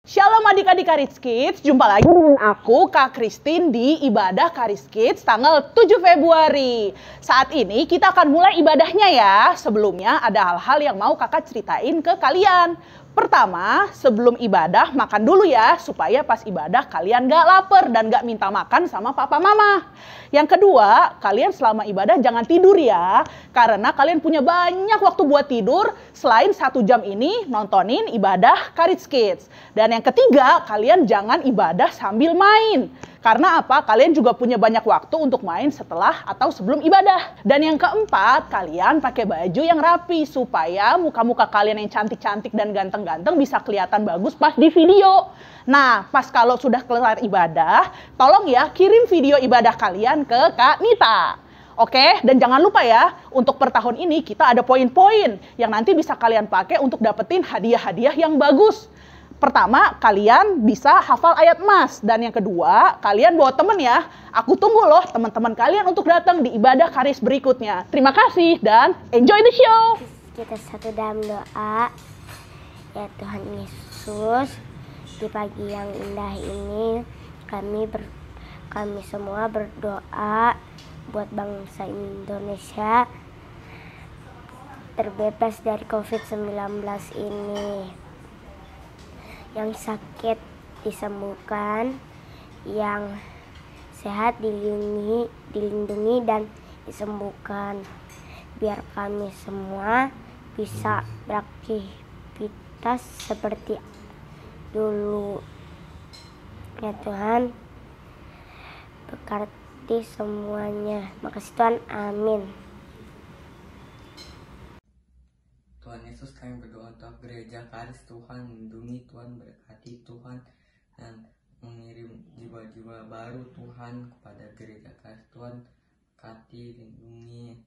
Shalom adik-adik Karis Kids, jumpa lagi dengan aku Kak Christine di ibadah Karis Kids tanggal 7 Februari. Saat ini kita akan mulai ibadahnya ya. Sebelumnya ada hal-hal yang mau kakak ceritain ke kalian. Pertama, sebelum ibadah makan dulu ya, supaya pas ibadah kalian gak lapar dan gak minta makan sama papa mama. Yang kedua, kalian selama ibadah jangan tidur ya, karena kalian punya banyak waktu buat tidur selain 1 jam ini nontonin ibadah Karis Kids. Dan yang ketiga, kalian jangan ibadah sambil main. Karena apa? Kalian juga punya banyak waktu untuk main setelah atau sebelum ibadah. Dan yang keempat, kalian pakai baju yang rapi supaya muka-muka kalian yang cantik-cantik dan ganteng-ganteng bisa kelihatan bagus pas di video. Nah, pas kalau sudah kelar ibadah, tolong ya kirim video ibadah kalian ke Kak Nita. Oke, dan jangan lupa ya, untuk per tahun ini kita ada poin-poin yang nanti bisa kalian pakai untuk dapetin hadiah-hadiah yang bagus. Pertama, kalian bisa hafal ayat emas. Dan yang kedua, kalian bawa temen ya. Aku tunggu loh teman-teman kalian untuk datang di ibadah Karis berikutnya. Terima kasih dan enjoy the show. Kita satu dalam doa. Ya Tuhan Yesus, di pagi yang indah ini kami semua berdoa buat bangsa Indonesia terbebas dari COVID-19 ini. Yang sakit disembuhkan, yang sehat dilindungi dan disembuhkan. Biar kami semua bisa beraktivitas seperti dulu. Ya Tuhan, berkati semuanya. Makasih Tuhan, amin. Tuhan Yesus, kami berdoa untuk gereja Karis. Tuhan lindungi, Tuhan berkati, Tuhan, dan mengirim jiwa-jiwa baru Tuhan kepada gereja Karis. Tuhan berkati, lindungi.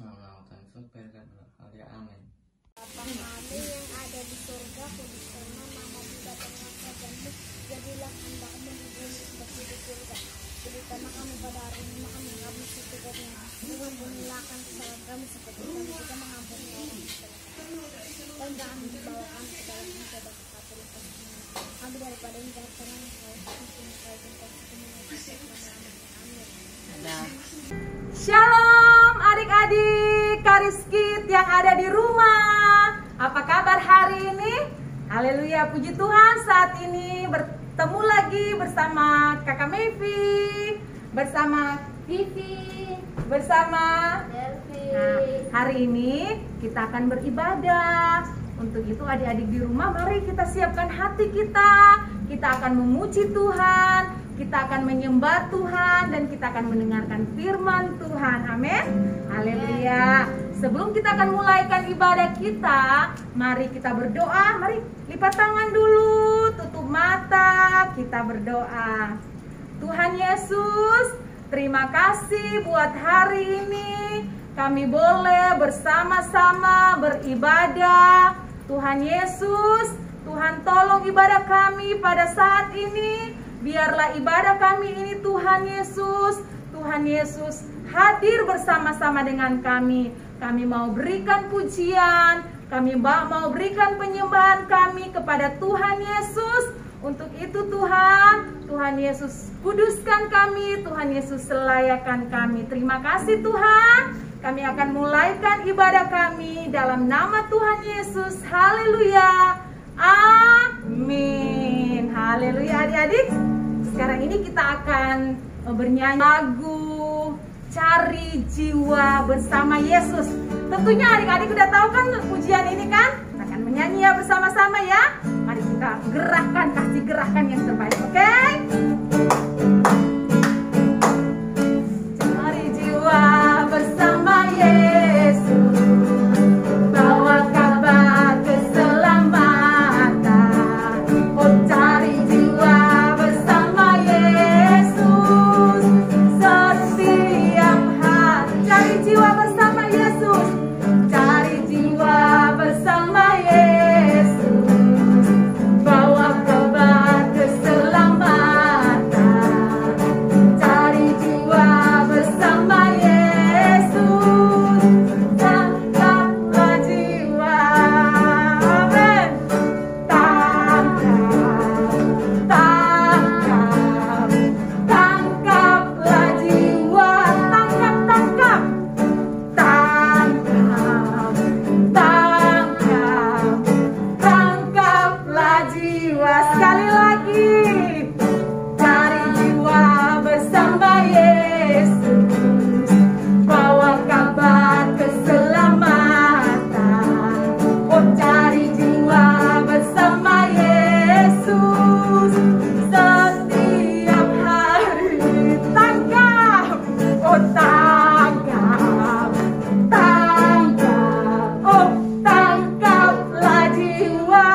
Nama Tuhan Yesus berkati. Amin. Bapa kami yang ada di surga, kuduskanlah nama Bapa kami, jadilah kehendak-Mu di bumi seperti di surga. Berikanlah kami pada hari ini makan yang kami secukupnya. Mengampunilah kesalahan kami seperti kami juga mengampuni orang yang salah. Dan jangan dibawakan ke dalam mencoba tetapi lepas kami daripada yang jahat, karena Engkau Amin. Shalom adik-adik Karis Kids yang ada di rumah. Apa kabar hari ini? Haleluya, puji Tuhan, saat ini bertemu lagi bersama Kakak Mevi, bersama Vivi, bersama Delvi. Nah, hari ini kita akan beribadah. Untuk itu adik-adik di rumah, mari kita siapkan hati kita. Kita akan memuji Tuhan, kita akan menyembah Tuhan, dan kita akan mendengarkan firman Tuhan. Amin. Haleluya. Sebelum kita akan mulaikan ibadah kita, mari kita berdoa. Mari lipat tangan dulu, tutup mata, kita berdoa. Tuhan Yesus, terima kasih buat hari ini. Kami boleh bersama-sama beribadah. Tuhan Yesus, Tuhan tolong ibadah kami pada saat ini. Biarlah ibadah kami ini Tuhan Yesus hadir bersama-sama dengan kami. Kami mau berikan pujian, kami mau berikan penyembahan kami kepada Tuhan Yesus. Untuk itu Tuhan Yesus kuduskan kami, Tuhan Yesus selayakan kami. Terima kasih Tuhan. Kami akan mulaikan ibadah kami dalam nama Tuhan Yesus. Haleluya. Amin. Haleluya adik-adik. Sekarang ini kita akan bernyanyi lagu Cari Jiwa Bersama Yesus. Tentunya adik-adik udah tahu kan pujian ini kan? Kita akan menyanyi ya bersama-sama ya. Mari kita kasih gerakan yang terbaik, oke? Cari jiwa bersama Yesus, bawa kabar keselamatan. Oh, cari jiwa bersama Yesus setiap hari. Cari jiwa bersama Yesus, cari jiwa bersama Yesus, bawa kabar keselamatan. jiwa. Sekali lagi, cari jiwa bersama Yesus, bawa kabar keselamatan. Oh, cari jiwa bersama Yesus setiap hari. Tangkap, oh tangkap, tangkap, oh tangkaplah jiwa.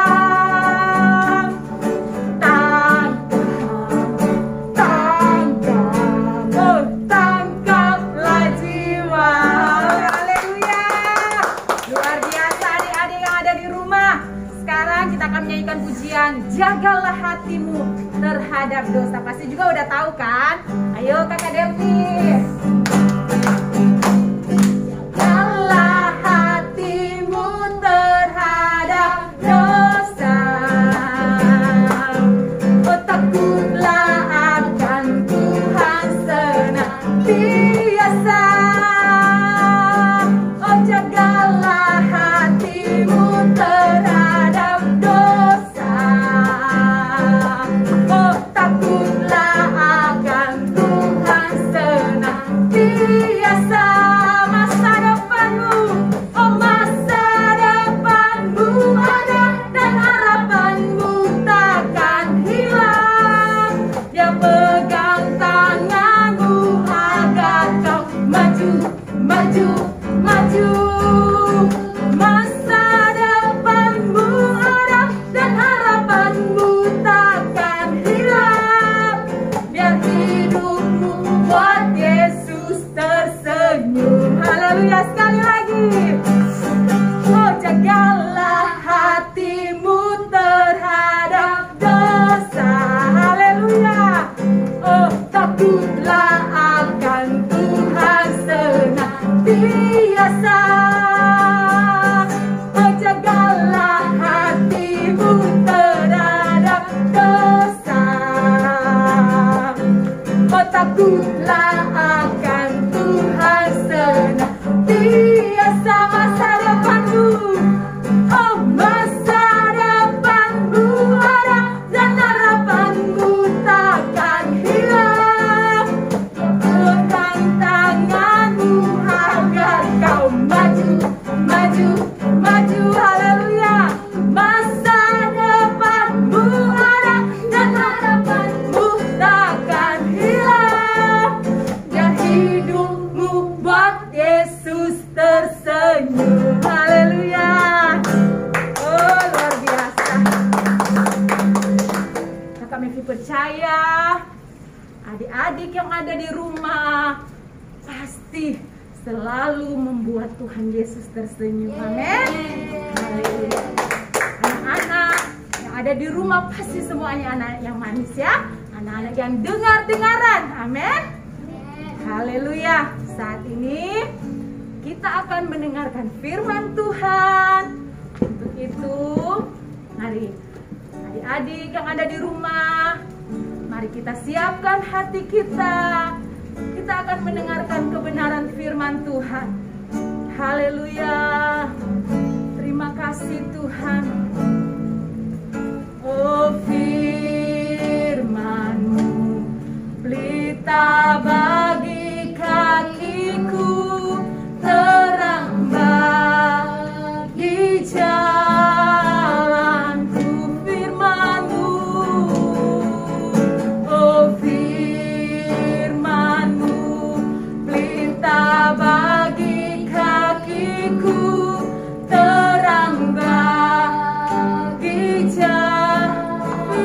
Jagalah hatimu terhadap dosa. Pasti juga udah tahu kan? Ayo Kakak Devi. Jagalah hatimu terhadap dosa. Oh, takutlah akan Tuhan senantiasa. Oh, jagalah hatimu terhadap dosa. Oh, takutlah akan Tuhan senantiasa. Masa depanmu, oh masa depanmu ada dan harapanmu takkan hilang. Dia pegang tanganmu agar kau maju, maju, maju. Masa depanmu ada dan harapanmu takkan hilang. Biar hidupmu buat Yesus tersenyum. Haleluya, sekali lagi. Oh, jagalah hatimu terhadap dosa. Haleluya. Oh, takutlah akan Tuhan senantiasa. Oh, jagalah hatimu terhadap dosa. Oh, takutlah akan Tuhan senantiasa. Masa depanmu, oh masa depanmu ada dan harapanmu takkan hilang. Pegang tanganmu agar kau maju, maju, maju. Haleluya. Masa depanmu ada dan harapanmu takkan hilang. Dan hidupmu buat Yesus tersenyum. Haleluya. Oh, luar biasa. Kakak Mevi percaya adik-adik yang ada di rumah pasti selalu membuat Tuhan Yesus tersenyum. Amin. Haleluya. Anak-anak yang ada di rumah pasti semuanya anak yang manis ya. Anak-anak yang dengar-dengaran. Amin. Haleluya. Saat ini kita akan mendengarkan firman Tuhan. Untuk itu, mari adik-adik yang ada di rumah, mari kita siapkan hati kita. Kita akan mendengarkan kebenaran firman Tuhan. Haleluya. Terima kasih Tuhan. Oh, firman-Mu pelita bagi kakiku, terang bagi jalanku. Firman-Mu, oh firman-Mu pelita bagi kakiku, terang bagi jalanku.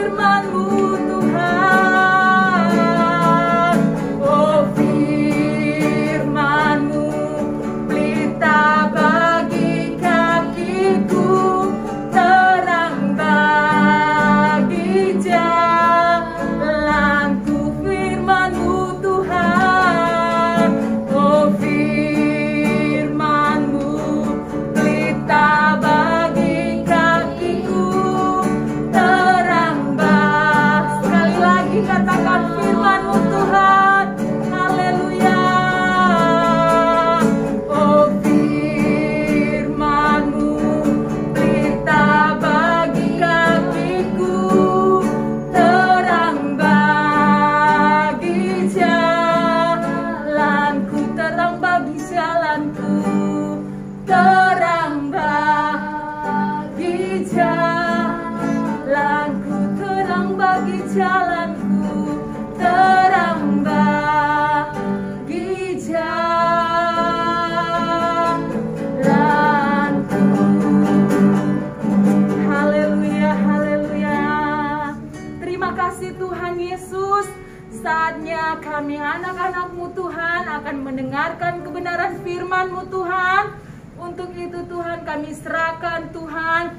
jalanku terang bagi jalanku. Haleluya, haleluya. Terima kasih Tuhan Yesus. Saatnya kami anak-anak-Mu Tuhan akan mendengarkan kebenaran firman-Mu Tuhan. Untuk itu Tuhan kami serahkan Tuhan,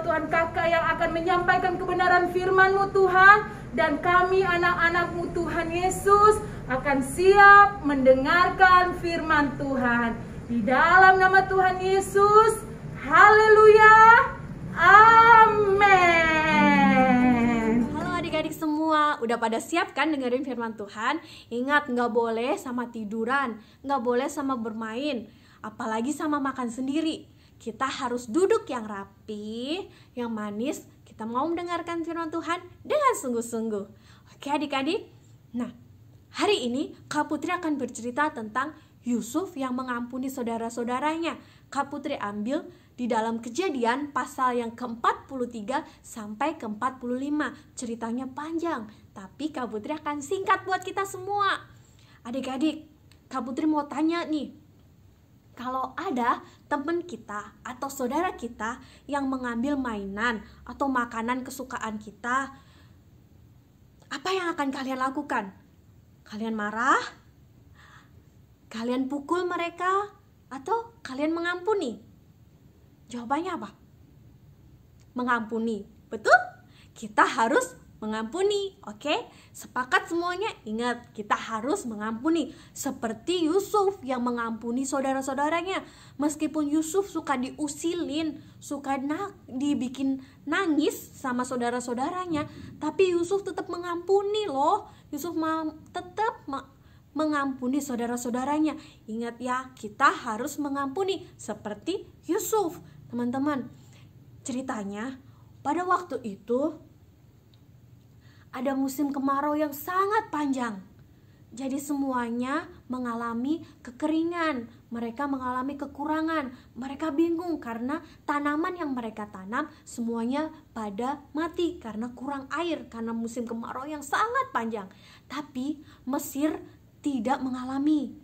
Tuhan Kakak yang akan menyampaikan kebenaran firman-Mu Tuhan. Dan kami anak-anak-Mu Tuhan Yesus akan siap mendengarkan firman Tuhan. Di dalam nama Tuhan Yesus, haleluya, amin. Halo adik-adik semua, udah pada siap kan dengerin firman Tuhan? Ingat, nggak boleh sama tiduran, nggak boleh sama bermain, apalagi sama makan sendiri. Kita harus duduk yang rapi, yang manis. Kita mau mendengarkan firman Tuhan dengan sungguh-sungguh. Oke adik-adik? Nah, hari ini Kak Putri akan bercerita tentang Yusuf yang mengampuni saudara-saudaranya. Kak Putri ambil di dalam Kejadian pasal yang ke-43 sampai ke-45. Ceritanya panjang, tapi Kak Putri akan singkat buat kita semua. Adik-adik, Kak Putri mau tanya nih, kalau ada teman kita atau saudara kita yang mengambil mainan atau makanan kesukaan kita, apa yang akan kalian lakukan? Kalian marah? Kalian pukul mereka? Atau kalian mengampuni? Jawabannya apa? Mengampuni. Betul? Kita harus mengampuni, oke? Sepakat semuanya? Ingat, kita harus mengampuni. Seperti Yusuf yang mengampuni saudara-saudaranya. Meskipun Yusuf suka diusilin, suka dibikin nangis sama saudara-saudaranya, tapi Yusuf tetap mengampuni loh. Yusuf tetap mengampuni saudara-saudaranya. Ingat ya, kita harus mengampuni seperti Yusuf. Teman-teman, ceritanya pada waktu itu ada musim kemarau yang sangat panjang. Jadi semuanya mengalami kekeringan. Mereka mengalami kekurangan. Mereka bingung karena tanaman yang mereka tanam semuanya pada mati karena kurang air, karena musim kemarau yang sangat panjang. Tapi Mesir tidak mengalami.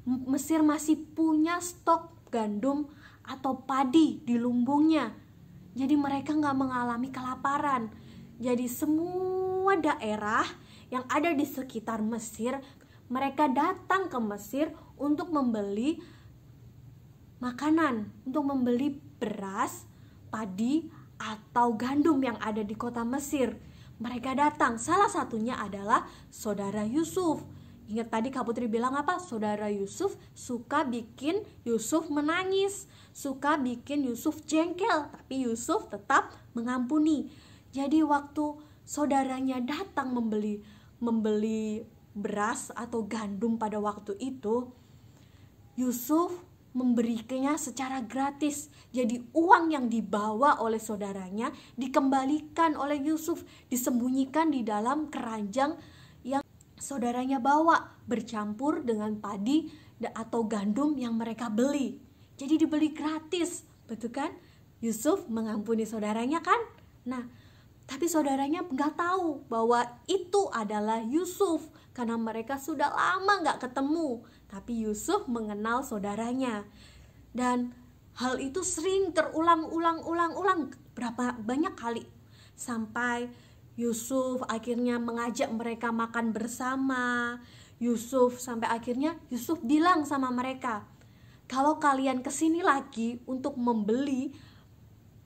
Mesir masih punya stok gandum atau padi di lumbungnya. Jadi mereka nggak mengalami kelaparan. Jadi semua daerah yang ada di sekitar Mesir, mereka datang ke Mesir untuk membeli makanan, untuk membeli beras, padi, atau gandum yang ada di kota Mesir. Mereka datang, salah satunya adalah saudara Yusuf. Ingat tadi Kak Putri bilang apa? Saudara Yusuf suka bikin Yusuf menangis, suka bikin Yusuf jengkel, tapi Yusuf tetap mengampuni. Jadi waktu saudaranya datang membeli beras atau gandum pada waktu itu, Yusuf memberikannya secara gratis. Jadi uang yang dibawa oleh saudaranya dikembalikan oleh Yusuf, disembunyikan di dalam keranjang yang saudaranya bawa, bercampur dengan padi atau gandum yang mereka beli. Jadi dibeli gratis, betul kan? Yusuf mengampuni saudaranya kan? Nah, tapi saudaranya nggak tahu bahwa itu adalah Yusuf karena mereka sudah lama nggak ketemu. Tapi Yusuf mengenal saudaranya. Dan hal itu sering terulang-ulang berapa banyak kali. Sampai Yusuf akhirnya mengajak mereka makan bersama. Sampai akhirnya Yusuf bilang sama mereka, kalau kalian kesini lagi untuk membeli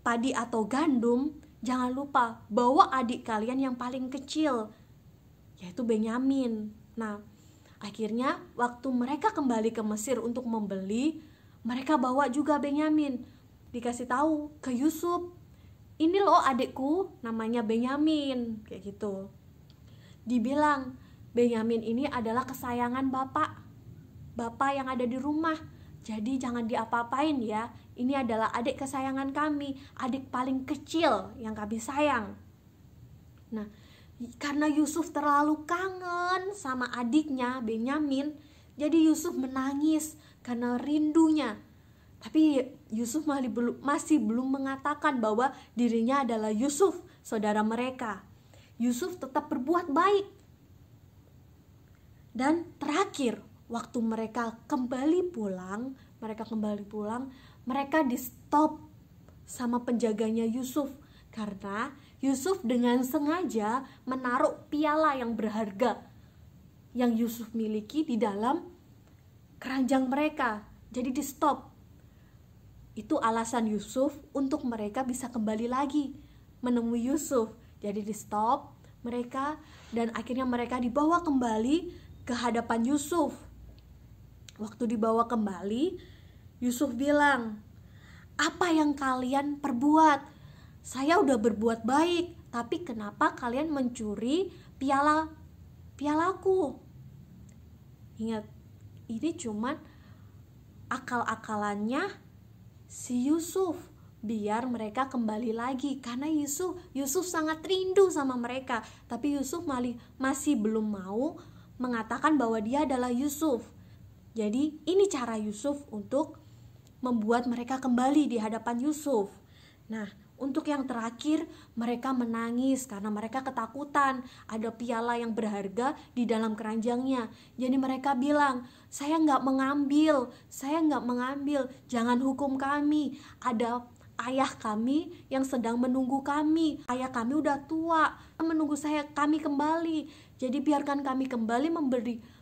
padi atau gandum, jangan lupa bawa adik kalian yang paling kecil, yaitu Benyamin. Nah, akhirnya waktu mereka kembali ke Mesir untuk membeli, mereka bawa juga Benyamin. Dikasih tahu ke Yusuf, ini loh adikku namanya Benyamin, kayak gitu. Dibilang, Benyamin ini adalah kesayangan bapak yang ada di rumah. Jadi jangan diapa-apain ya. Ini adalah adik kesayangan kami, adik paling kecil yang kami sayang. Nah, karena Yusuf terlalu kangen sama adiknya Benyamin, jadi Yusuf menangis karena rindunya. Tapi Yusuf masih belum mengatakan bahwa dirinya adalah Yusuf, saudara mereka. Yusuf tetap berbuat baik. Dan terakhir, waktu mereka kembali pulang, mereka di stop sama penjaganya Yusuf. Karena Yusuf dengan sengaja menaruh piala yang berharga yang Yusuf miliki di dalam keranjang mereka. Jadi di stop. Itu alasan Yusuf untuk mereka bisa kembali lagi menemui Yusuf. Jadi di stop mereka dan akhirnya mereka dibawa kembali ke hadapan Yusuf. Waktu dibawa kembali, Yusuf bilang, "Apa yang kalian perbuat? Saya udah berbuat baik, tapi kenapa kalian mencuri pialaku?" Ingat, ini cuman akal-akalannya si Yusuf biar mereka kembali lagi, karena Yusuf sangat rindu sama mereka, tapi Yusuf masih belum mau mengatakan bahwa dia adalah Yusuf. Jadi ini cara Yusuf untuk membuat mereka kembali di hadapan Yusuf. Nah, untuk yang terakhir, mereka menangis karena mereka ketakutan ada piala yang berharga di dalam keranjangnya. Jadi mereka bilang, saya nggak mengambil, jangan hukum kami. Ada ayah kami yang sedang menunggu kami. Ayah kami udah tua, menunggu kami kembali. Jadi biarkan kami kembali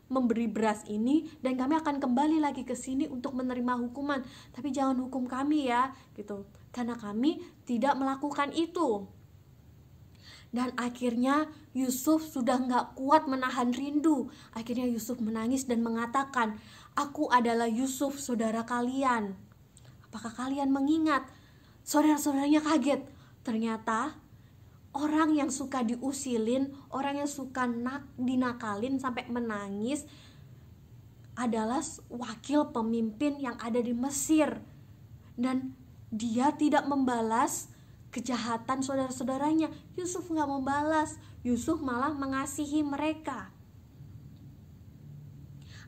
memberi beras ini dan kami akan kembali lagi ke sini untuk menerima hukuman. Tapi jangan hukum kami ya, gitu. Karena kami tidak melakukan itu. Dan akhirnya Yusuf sudah gak kuat menahan rindu. Akhirnya Yusuf menangis dan mengatakan, "Aku adalah Yusuf, saudara kalian. Apakah kalian mengingat?" Saudara-saudaranya kaget. Ternyata orang yang suka diusilin, orang yang suka dinakalin sampai menangis adalah wakil pemimpin yang ada di Mesir. Dan dia tidak membalas kejahatan saudara-saudaranya. Yusuf gak membalas, Yusuf malah mengasihi mereka.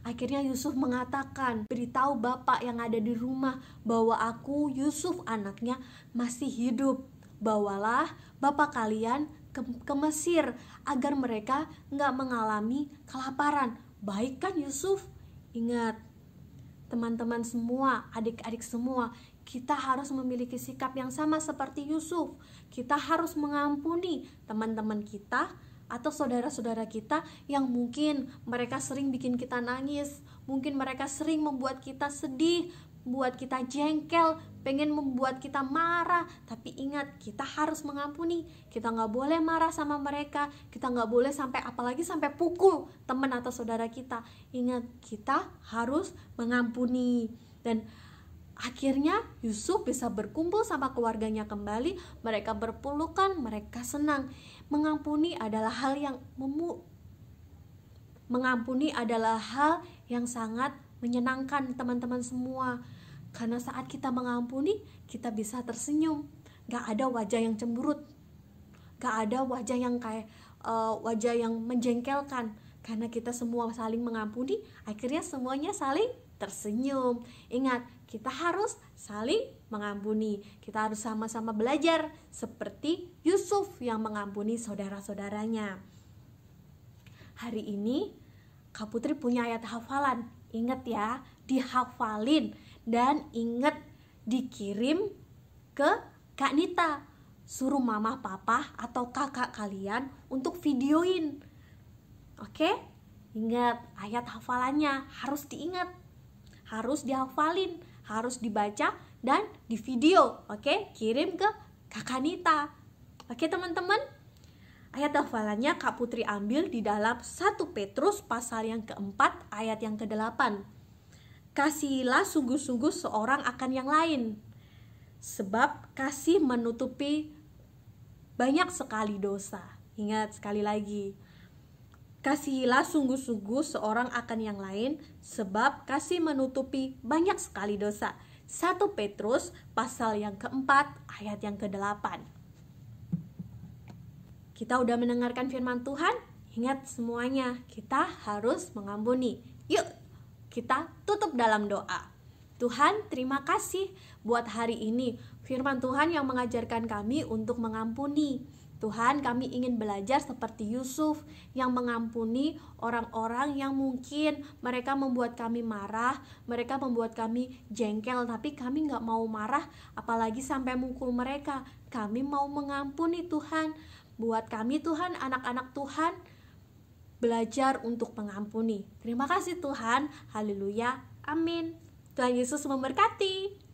Akhirnya Yusuf mengatakan, "Beritahu bapak yang ada di rumah bahwa aku, Yusuf anaknya, masih hidup. Bawalah bapak kalian ke Mesir agar mereka gak mengalami kelaparan." Baik kan Yusuf? Ingat, teman-teman semua, adik-adik semua, kita harus memiliki sikap yang sama seperti Yusuf. Kita harus mengampuni teman-teman kita atau saudara-saudara kita yang mungkin mereka sering bikin kita nangis, mungkin mereka sering membuat kita sedih, buat kita jengkel, pengen membuat kita marah. Tapi ingat, kita harus mengampuni. Kita gak boleh marah sama mereka, kita gak boleh apalagi sampai pukul teman atau saudara kita. Ingat, kita harus mengampuni. Dan akhirnya Yusuf bisa berkumpul sama keluarganya kembali. Mereka berpelukan, mereka senang. Mengampuni adalah hal yang sangat menyenangkan teman-teman semua. Karena saat kita mengampuni, kita bisa tersenyum. Gak ada wajah yang cemberut, gak ada wajah yang wajah yang menjengkelkan. Karena kita semua saling mengampuni, akhirnya semuanya saling tersenyum. Ingat, kita harus saling mengampuni. Kita harus sama-sama belajar seperti Yusuf yang mengampuni saudara-saudaranya. Hari ini Kak Putri punya ayat hafalan. Ingat ya, dihafalin dan ingat dikirim ke Kak Nita. Suruh mama, papa atau kakak kalian untuk videoin. Oke? Ingat, ayat hafalannya harus diingat, harus dihafalin, harus dibaca dan di video. Oke? Kirim ke Kakak Nita. Oke teman-teman? Ayat hafalannya Kak Putri ambil di dalam 1 Petrus pasal yang keempat ayat yang ke-8. Kasihilah sungguh-sungguh seorang akan yang lain, sebab kasih menutupi banyak sekali dosa. Ingat sekali lagi, kasihilah sungguh-sungguh seorang akan yang lain, sebab kasih menutupi banyak sekali dosa. 1 Petrus pasal yang keempat ayat yang ke-8. Kita udah mendengarkan firman Tuhan. Ingat semuanya, kita harus mengampuni. Yuk, kita tutup dalam doa. Tuhan, terima kasih buat hari ini. Firman Tuhan yang mengajarkan kami untuk mengampuni. Tuhan, kami ingin belajar seperti Yusuf yang mengampuni orang-orang yang mungkin mereka membuat kami marah, mereka membuat kami jengkel, tapi kami gak mau marah, apalagi sampai mukul mereka. Kami mau mengampuni Tuhan. Buat kami Tuhan, anak-anak Tuhan, belajar untuk mengampuni. Terima kasih Tuhan, haleluya, amin. Tuhan Yesus memberkati.